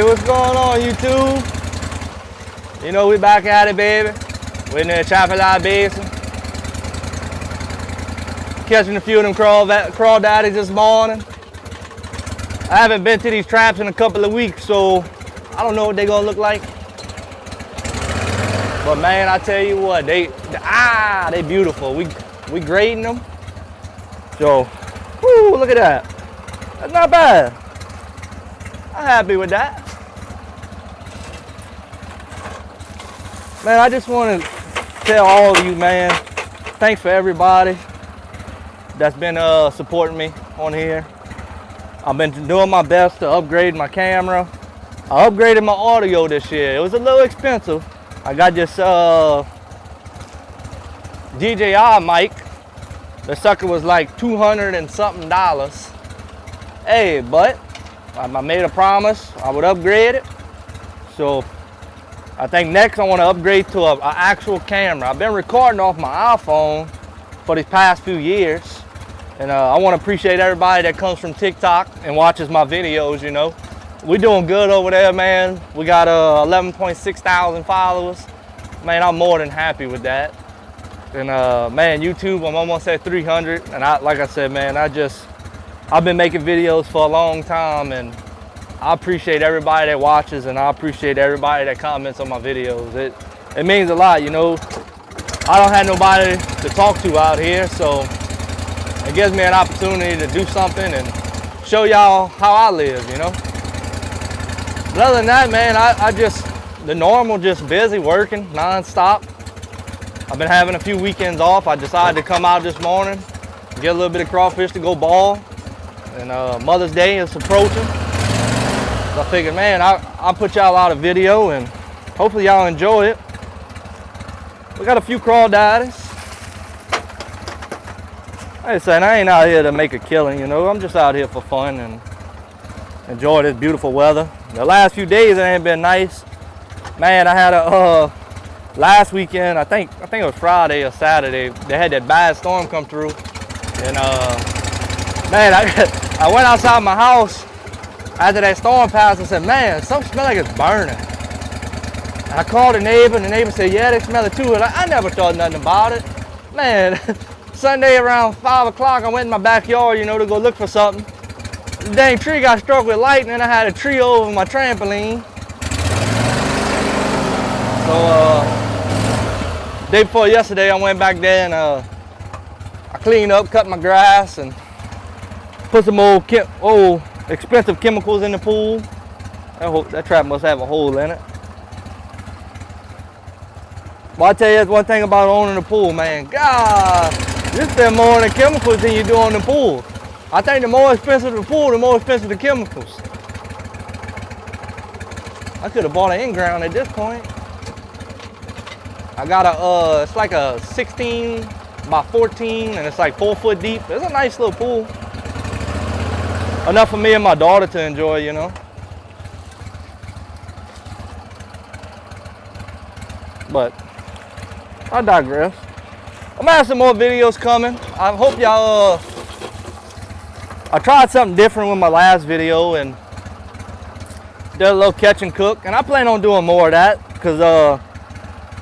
Hey, what's going on, YouTube? You know, we back at it, baby. We're in the Crawfishing basin. Catching a few of them crawdaddies this morning. I haven't been to these traps in a couple of weeks, so I don't know what they're gonna look like. But man, I tell you what, they beautiful. We grading them. So, whoo, look at that. That's not bad. I'm happy with that. Man, I just want to tell all of you, man, thanks for everybody that's been supporting me on here. I've been doing my best to upgrade my camera. I upgraded my audio this year. It was a little expensive. I got this DJI mic. The sucker was like $200 and something. Hey, but I made a promise I would upgrade it. So I think next I want to upgrade to an actual camera. I've been recording off my iPhone for these past few years. And I want to appreciate everybody that comes from TikTok and watches my videos, you know. We're doing good over there, man. We got 11.6 thousand followers. Man, I'm more than happy with that. And man, YouTube, I'm almost at 300. And like I said, man, I've been making videos for a long time, and I appreciate everybody that watches, and I appreciate everybody that comments on my videos. It means a lot, you know. I don't have nobody to talk to out here, so it gives me an opportunity to do something and show y'all how I live, you know. But other than that, man, the normal, just busy working non-stop. I've been having a few weekends off. I decided to come out this morning, get a little bit of crawfish to go ball. And Mother's Day is approaching. So I figured, man, I'll put y'all out a video and hopefully y'all enjoy it. We got a few crawdaddies. Like I said, I ain't out here to make a killing, you know. I'm just out here for fun and enjoy this beautiful weather. The last few days it ain't been nice. Man, I had a last weekend, I think it was Friday or Saturday, they had that bad storm come through. And man, I went outside my house after that storm passed and said, man, something smells like it's burning. And I called the neighbor, and the neighbor said, yeah, they smell it too. And I never thought nothing about it. Man, Sunday around 5 o'clock, I went in my backyard, you know, to go look for something. The dang tree got struck with lightning, and I had a tree over my trampoline. So, day before yesterday, I went back there and I cleaned up, cut my grass, and put some old expensive chemicals in the pool. That trap must have a hole in it. Well, I tell you, that's one thing about owning a pool, man. God, you spend more on the chemicals than you do on the pool. I think the more expensive the pool, the more expensive the chemicals. I could have bought an in-ground at this point. I got it's like a 16 by 14, and it's like 4 foot deep. It's a nice little pool. Enough for me and my daughter to enjoy, you know. But I digress. I'm gonna have some more videos coming. I hope y'all, I tried something different with my last video and did a little catch and cook, and I plan on doing more of that, because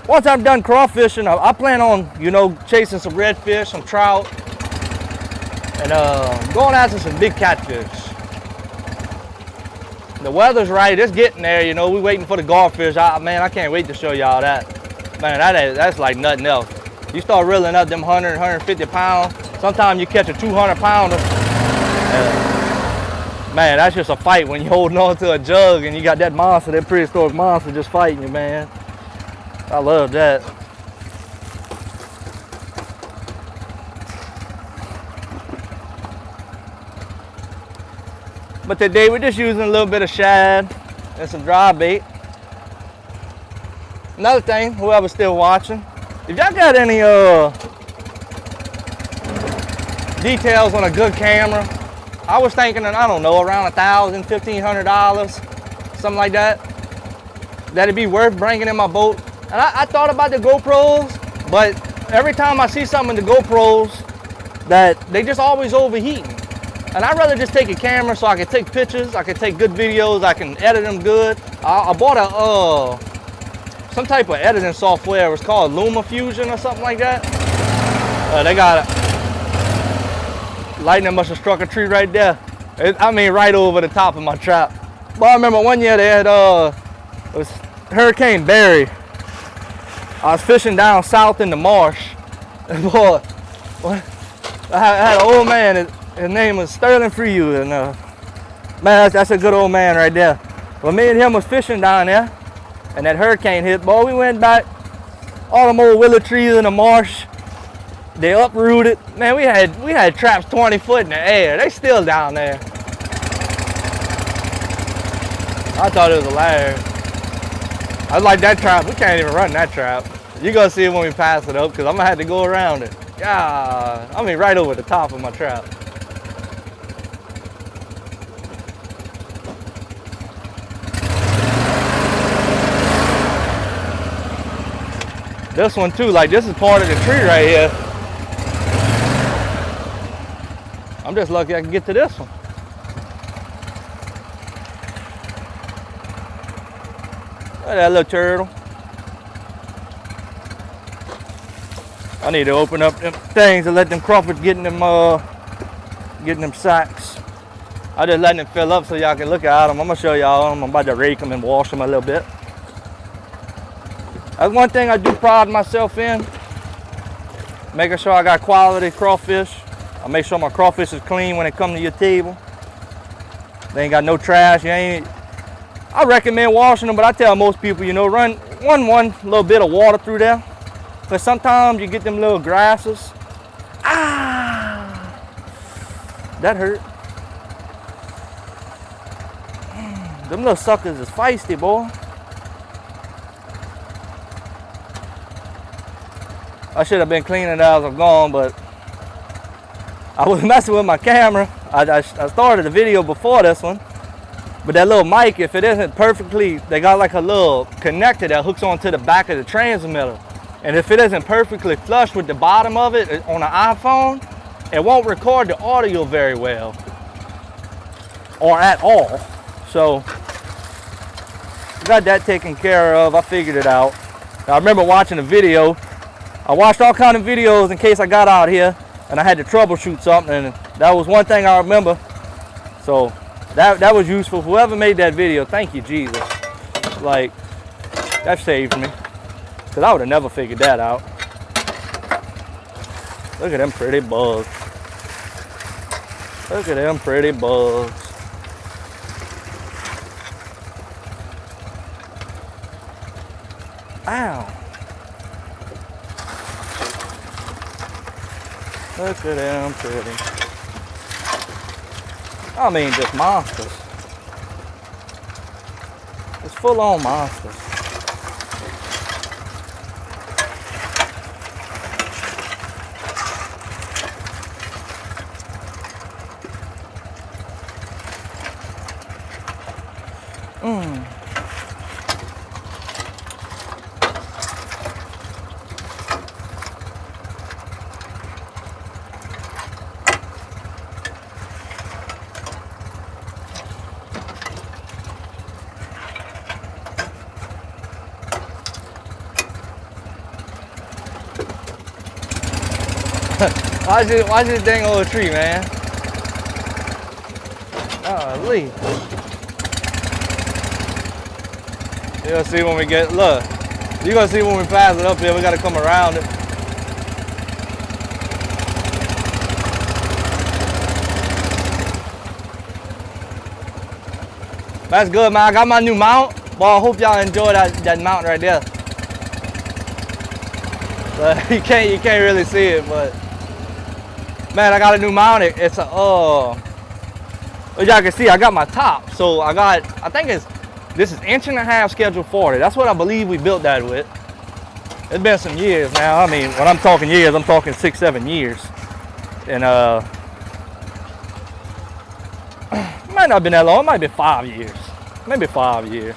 once I'm done crawfishing, I plan on, you know, chasing some redfish, some trout, and going after some big catfish. The weather's right, it's getting there, you know. We waiting for the garfish. Man, I can't wait to show y'all that. Man, that's like nothing else. You start reeling up them 100, 150 pounds. Sometimes you catch a 200 pounder. Man, that's just a fight when you're holding on to a jug and you got that monster, that prehistoric monster just fighting you, man. I love that. But today we're just using a little bit of shad and some dry bait. Another thing, whoever's still watching, if y'all got any details on a good camera, I was thinking, I don't know, around $1,000, $1,500, something like that. That'd be worth bringing in my boat. And I thought about the GoPros, but every time I see something in the GoPros, that they just always overheating. And I'd rather just take a camera so I can take pictures, I can take good videos, I can edit them good. I bought some type of editing software. It was called LumaFusion or something like that. They got lightning must have struck a tree right there. I mean, right over the top of my trap. But I remember one year they had it was Hurricane Barry. I was fishing down south in the marsh. And boy, I had an old man. His name was Sterling Freyu, and man, that's a good old man right there. Well, me and him was fishing down there, and that hurricane hit. Boy, we went back. All them old willow trees in the marsh, they uprooted. Man, we had traps 20 foot in the air. They still down there. I thought it was hilarious. I was like, that trap, we can't even run that trap. You're gonna see it when we pass it up, because I'm gonna have to go around it. Yeah, I mean, right over the top of my trap. This one too, like this is part of the tree right here. I'm just lucky I can get to this one. Look at that little turtle. I need to open up them things and let them crawfish get in them sacks. I just letting them fill up so y'all can look at them. I'm gonna show y'all them. I'm about to rake them and wash them a little bit. That's one thing I do pride myself in, making sure I got quality crawfish. I make sure my crawfish is clean when it comes to your table. They ain't got no trash. I recommend washing them, but I tell most people, you know, run one little bit of water through there. Because sometimes you get them little grasses. Ah, that hurt. Them little suckers is feisty, boy. I should have been cleaning it as I'm gone, but I was messing with my camera. I started the video before this one, but that little mic, if it isn't perfectly, they got like a little connector that hooks onto the back of the transmitter. And if it isn't perfectly flush with the bottom of it on an iPhone, it won't record the audio very well, or at all. So, got that taken care of. I figured it out. I remember watching a video. I watched all kinds of videos in case I got out here and I had to troubleshoot something, and that was one thing I remember. So that was useful. Whoever made that video, thank you, Jesus. Like, that saved me, because I would have never figured that out. Look at them pretty bugs. Look at them pretty bugs. Ow. Look at them pretty. I mean, just monsters. It's full on monsters. Watch this dang old tree, man. Golly. You're gonna see when we get, look. You're gonna see when we pass it up here, we gotta come around it. That's good, man. I got my new mount. Boy, I hope y'all enjoy that mount right there. But you can't really see it, but man, I got a new mount. It's a as y'all can see, I got my top. So I think this is 1.5 inch schedule 40. That's what I believe we built that with. It's been some years now. I mean, when I'm talking years, I'm talking 6-7 years. And it might not have been that long. It might be 5 years. Maybe 5 years.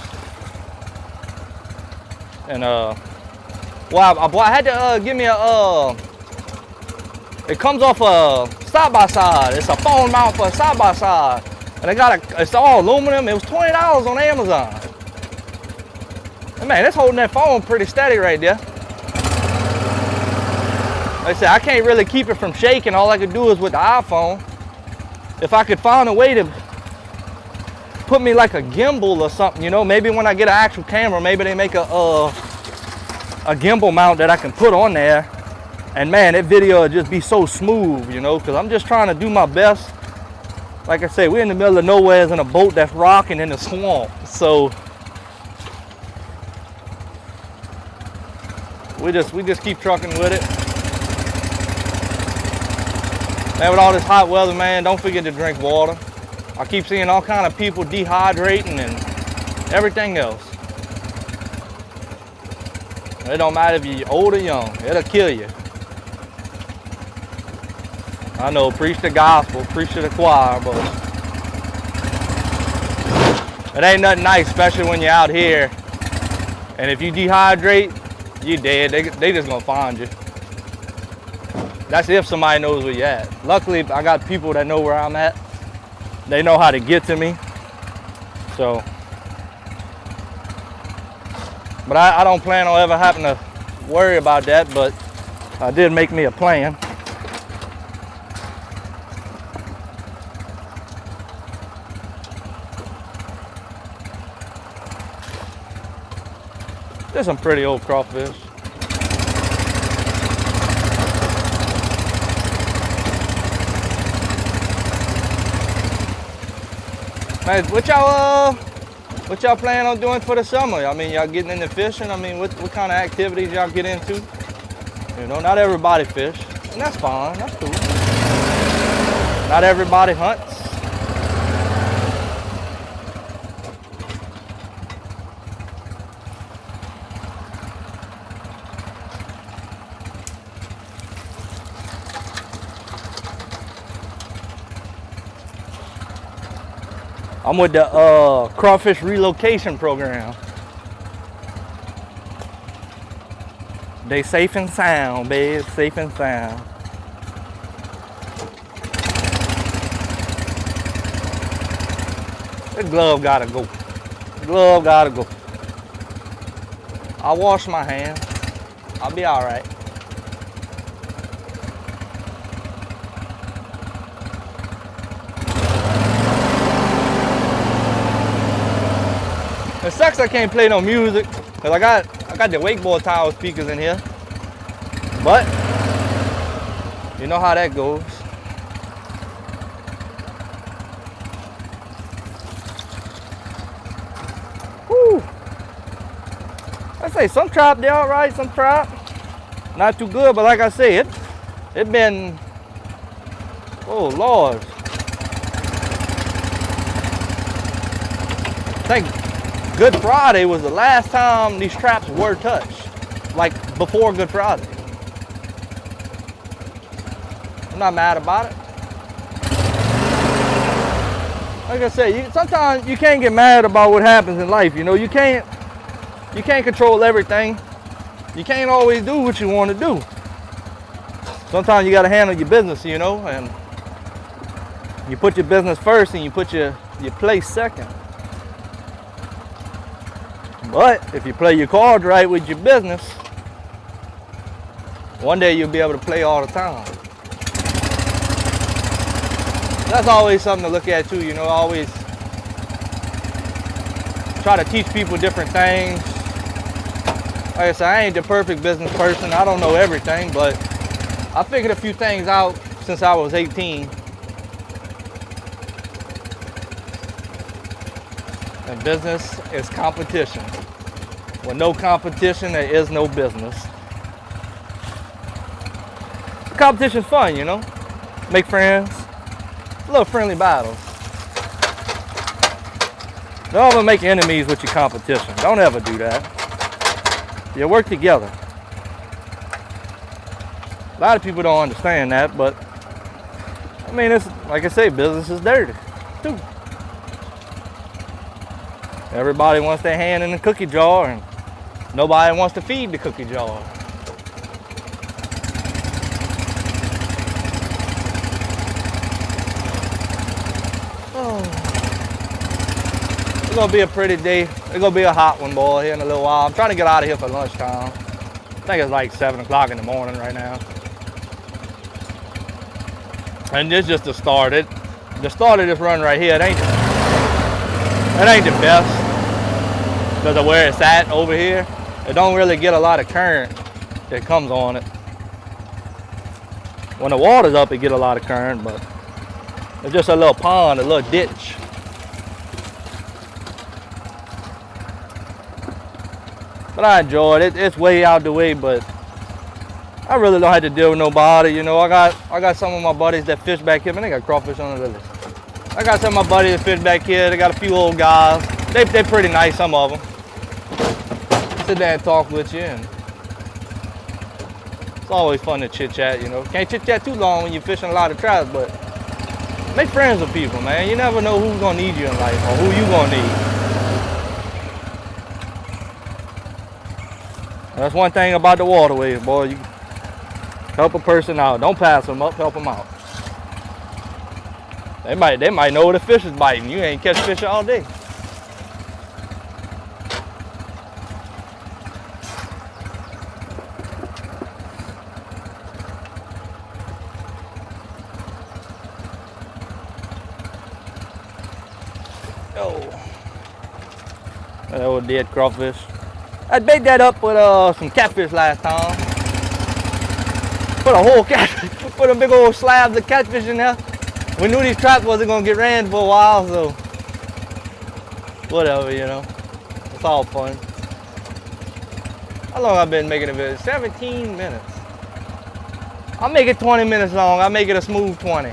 And well, I had to give me a It comes off a side-by-side. It's a phone mount for a side-by-side. And it's all aluminum. It was $20 on Amazon. And man, it's holding that phone pretty steady right there. Like I said, I can't really keep it from shaking. All I could do is with the iPhone. If I could find a way to put me like a gimbal or something, you know, maybe when I get an actual camera, maybe they make a gimbal mount that I can put on there. And man, that video would just be so smooth, you know, because I'm just trying to do my best. Like I say, we're in the middle of nowhere in a boat that's rocking in the swamp. So we just keep trucking with it. Man, with all this hot weather, man, don't forget to drink water. I keep seeing all kind of people dehydrating and everything else. It don't matter if you're old or young, it'll kill you. I know, preach the gospel, preach to the choir, but it ain't nothing nice, especially when you're out here. And if you dehydrate, you're dead. They just gonna find you. That's if somebody knows where you're at. Luckily, I got people that know where I'm at. They know how to get to me. So, but I don't plan on ever having to worry about that, but I did make me a plan. There's some pretty old crawfish. Man, what y'all plan on doing for the summer? I mean, y'all getting into fishing? I mean, what kind of activities y'all get into? You know, not everybody fish, and that's fine, that's cool. Not everybody hunts. I'm with the crawfish relocation program. They safe and sound, babe, safe and sound. The glove gotta go. Glove gotta go. I'll wash my hands. I'll be all right. It sucks I can't play no music because I got the wakeboard tower speakers in here, but you know how that goes. Whew. I say some trout they all right, some trout not too good, but like I say, it been, oh Lord, I think Good Friday was the last time these traps were touched, like before Good Friday. I'm not mad about it. Like I said, sometimes you can't get mad about what happens in life. You know, you can't control everything. You can't always do what you want to do. Sometimes you got to handle your business, you know, and you put your business first and you put your place second. But if you play your cards right with your business, one day you'll be able to play all the time. That's always something to look at too, you know, always try to teach people different things. Like I said, I ain't the perfect business person. I don't know everything, but I figured a few things out since I was 18. And business is competition. With no competition, there is no business. Competition's fun, you know. Make friends. Little friendly battles. Don't ever make enemies with your competition. Don't ever do that. You work together. A lot of people don't understand that, but I mean, it's like I say, business is dirty too. Everybody wants their hand in the cookie jar, and nobody wants to feed the cookie jar. It's gonna be a pretty day. It's gonna be a hot one, boy, here in a little while. I'm trying to get out of here for lunchtime. I think it's like 7 o'clock in the morning right now. And this is just the start. The start of this run right here, it ain't the best because of where it's at over here. It don't really get a lot of current that comes on it. When the water's up, it get a lot of current, but it's just a little pond, a little ditch. But I enjoy it. It's way out the way, but I really don't have to deal with nobody. You know, I got some of my buddies that fish back here. Man, they got crawfish on the list. I got some of my buddies that fish back here. They got a few old guys. They pretty nice, some of them. Sit there and talk with you, and it's always fun to chit chat. You know, can't chit chat too long when you're fishing a lot of traps, but make friends with people, man. You never know who's gonna need you in life or who you gonna need. That's one thing about the waterways, boy. You help a person out. Don't pass them up, help them out. They might know the fish is biting. You ain't catch fish all day. Oh, that old dead crawfish. I bait that up with some catfish last time. Put a whole catfish, put a big old slab of catfish in there. We knew these traps wasn't gonna get ran for a while, so whatever, you know. It's all fun. How long I've been making a video? 17 minutes. I'll make it 20 minutes long. I'll make it a smooth 20.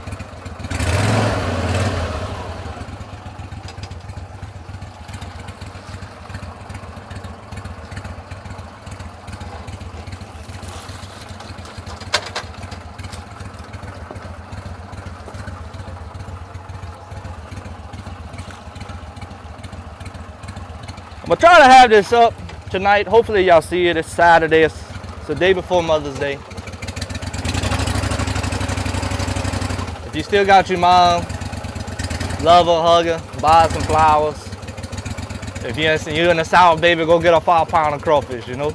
I'm gonna try to have this up tonight. Hopefully y'all see it. It's Saturday. It's the day before Mother's Day. If you still got your mom, love her, hug her, buy some flowers. If you're in the South, baby, go get a 5-pound of crawfish, you know?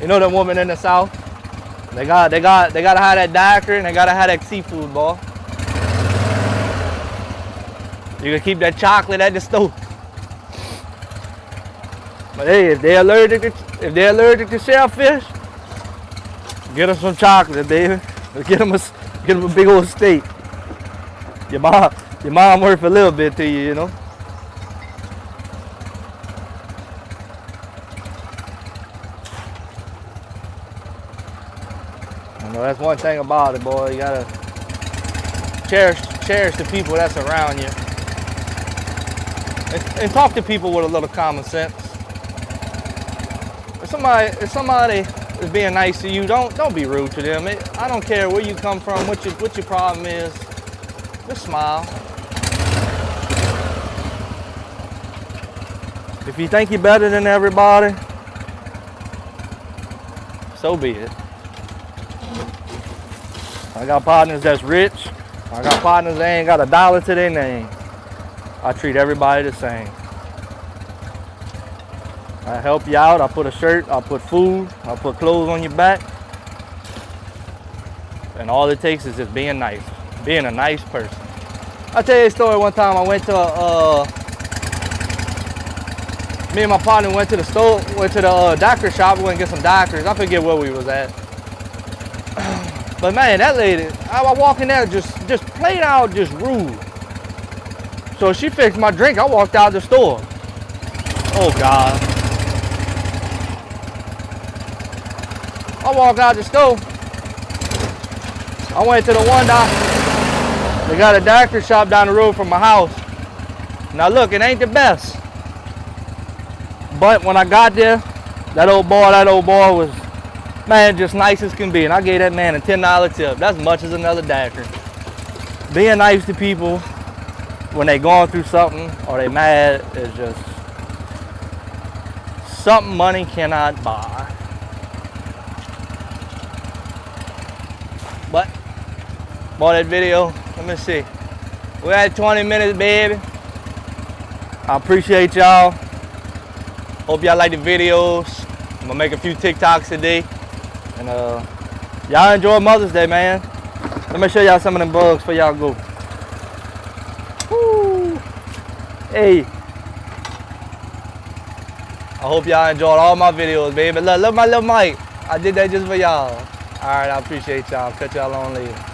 You know that woman in the South? They gotta have that daiquiri and they gotta have that seafood, boy. You can keep that chocolate at the stove. But hey, if they're allergic to shellfish, get them some chocolate, baby. Get them a big old steak. Your mom worth a little bit to you, you know. You know, that's one thing about it, boy. You gotta cherish the people that's around you. And talk to people with a little common sense. If somebody is being nice to you, don't be rude to them. I don't care where you come from, what your problem is. Just smile. If you think you're better than everybody, so be it. I got partners that's rich. I got partners that ain't got $1 to their name. I treat everybody the same. I help you out. I put a shirt, I put food, I put clothes on your back. And all it takes is just being nice, being a nice person. I'll tell you a story. One time I went to, me and my partner went to the store, went to the daiquiri shop. We went to get some daiquiris. I forget where we was at. But man, that lady, I walked in there just plain out, just rude. So she fixed my drink. I walked out the store. Oh God. I walked out the store. I went to the one down. They got a daiquiri shop down the road from my house. Now look, it ain't the best. But when I got there, that old boy was, man, just nice as can be. And I gave that man a $10 tip. That's as much as another daiquiri. Being nice to people when they going through something or they mad is just something money cannot buy. But bought that video. Let me see. We're at 20 minutes, baby. I appreciate y'all. Hope y'all like the videos. I'm gonna make a few TikToks today. And y'all enjoy Mother's Day, man. Let me show y'all some of them bugs before y'all go. Woo. Hey. I hope y'all enjoyed all my videos, baby. Look my little mic. I did that just for y'all. All right, I appreciate y'all. Catch y'all on later.